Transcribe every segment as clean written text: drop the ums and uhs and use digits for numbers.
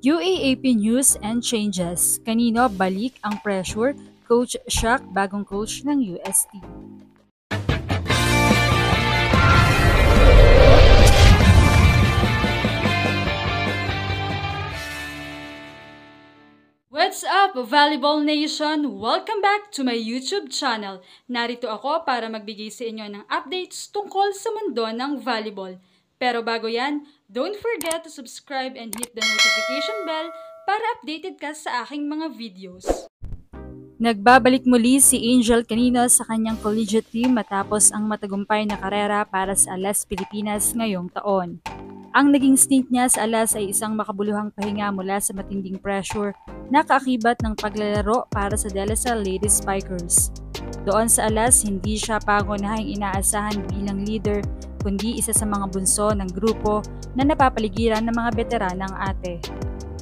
UAAP News and Changes. Kanino balik ang pressure? Coach Shaq, bagong coach ng UST. What's up, Volleyball Nation? Welcome back to my YouTube channel. Narito ako para magbigay sa inyo ng updates tungkol sa mundo ng volleyball. Pero bago yan, don't forget to subscribe and hit the notification bell para updated ka sa aking mga videos. Nagbabalik muli si Angel Canino sa kanyang collegiate team matapos ang matagumpay na karera para sa Alas Pilipinas ngayong taon. Ang naging stint niya sa Alas ay isang makabuluhang pahinga mula sa matinding pressure na kaakibat ng paglalaro para sa De La Salle Lady Spikers. Doon sa Alas, hindi siya pangunahing inaasahan bilang leader, kundi isa sa mga bunso ng grupo na napapaligiran ng mga veteranang ate.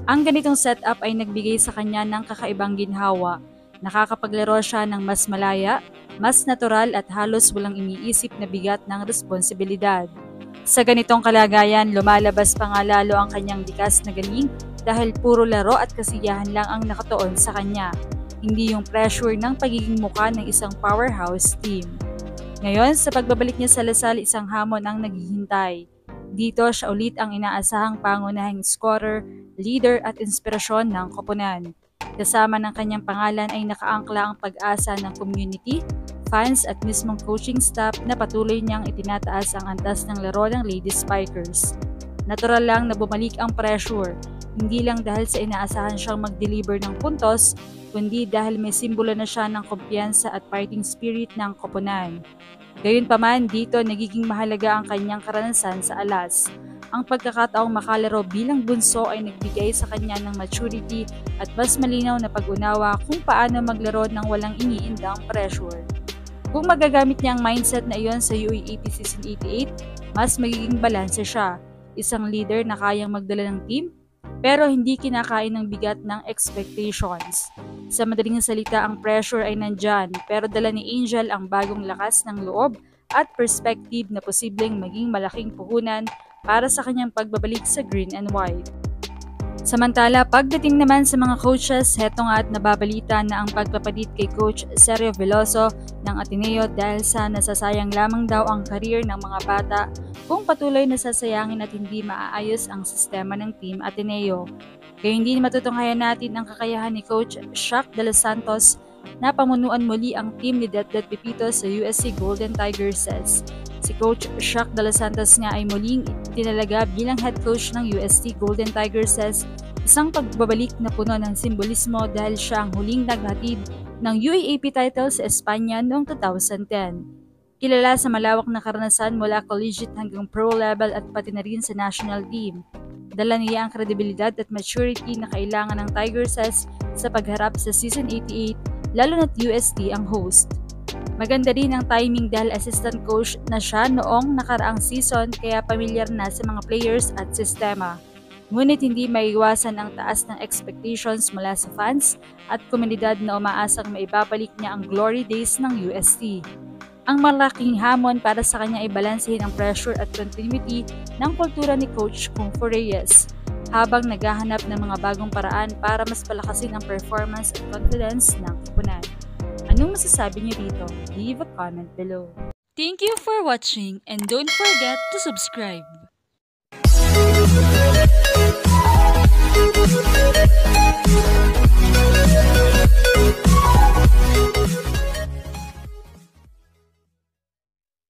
Ang ganitong setup ay nagbigay sa kanya ng kakaibang ginhawa. Nakakapaglaro siya ng mas malaya, mas natural at halos walang iniisip na bigat ng responsibilidad. Sa ganitong kalagayan, lumalabas pa nga lalo ang kanyang likas na galing dahil puro laro at kasiyahan lang ang nakatuon sa kanya, hindi yung pressure ng pagiging mukha ng isang powerhouse team. Ngayon, sa pagbabalik niya sa Lasal, isang hamon ang naghihintay. Dito siya ulit ang inaasahang pangunahing scorer, leader at inspirasyon ng koponan. Kasama ng kanyang pangalan ay nakaangkla ang pag-asa ng community, fans at mismong coaching staff na patuloy niyang itinataas ang antas ng laro ng Lady Spikers. Natural lang na bumalik ang pressure, hindi lang dahil sa inaasahan siyang mag-deliver ng puntos, kundi dahil may simbolo na siya ng kumpiyansa at fighting spirit ng koponan. Gayunpaman, dito nagiging mahalaga ang kanyang karanasan sa Alas. Ang pagkakataong makalaro bilang bunso ay nagbigay sa kanya ng maturity at mas malinaw na pag-unawa kung paano maglaro ng walang iniindang pressure. Kung magagamit niya ang mindset na iyon sa UAAP Season 88, mas magiging balanse siya. Isang leader na kayang magdala ng team, pero hindi kinakain ng bigat ng expectations. Sa madaling salita, ang pressure ay nandyan, pero dala ni Angel ang bagong lakas ng loob at perspective na posibleng maging malaking puhunan para sa kanyang pagbabalik sa green and white. Samantala, pagdating naman sa mga coaches, heto nga at nababalita na ang pagpapalit kay Coach Sergio Veloso ng Ateneo dahil sa nasasayang lamang daw ang career ng mga bata kung patuloy na sasayangin at hindi maaayos ang sistema ng Team Ateneo. Kaya hindi matutunghayan natin ang kakayahan ni Coach Shaq de los Santos na pamunuan muli ang team ni Det Pipito sa USC Golden Tigers's. Si Coach Shaq de los Santos nga ay muling tinalaga bilang head coach ng UST Golden Tigers's, isang pagbabalik na puno ng simbolismo dahil siya ang huling naghatid ng UAAP title sa Espanya noong 2010. Kilala sa malawak na karanasan mula collegiate hanggang pro level at pati na rin sa national team. Dala niya ang kredibilidad at maturity na kailangan ng Tigers's sa pagharap sa Season 88, lalo na't UST ang host. Maganda rin ang timing dahil assistant coach na siya noong nakaraang season kaya pamilyar na sa mga players at sistema. Ngunit hindi maiiwasan ang taas ng expectations mula sa fans at komunidad na umaasang maibabalik niya ang glory days ng UST. Ang malaking hamon para sa kanya ay balansehin ang pressure at continuity ng kultura ni Coach Kung Fu Reyes habang naghahanap ng mga bagong paraan para mas palakasin ang performance at confidence ng koponan. Anong masasabi niyo dito? Leave a comment below. Thank you for watching and don't forget to subscribe.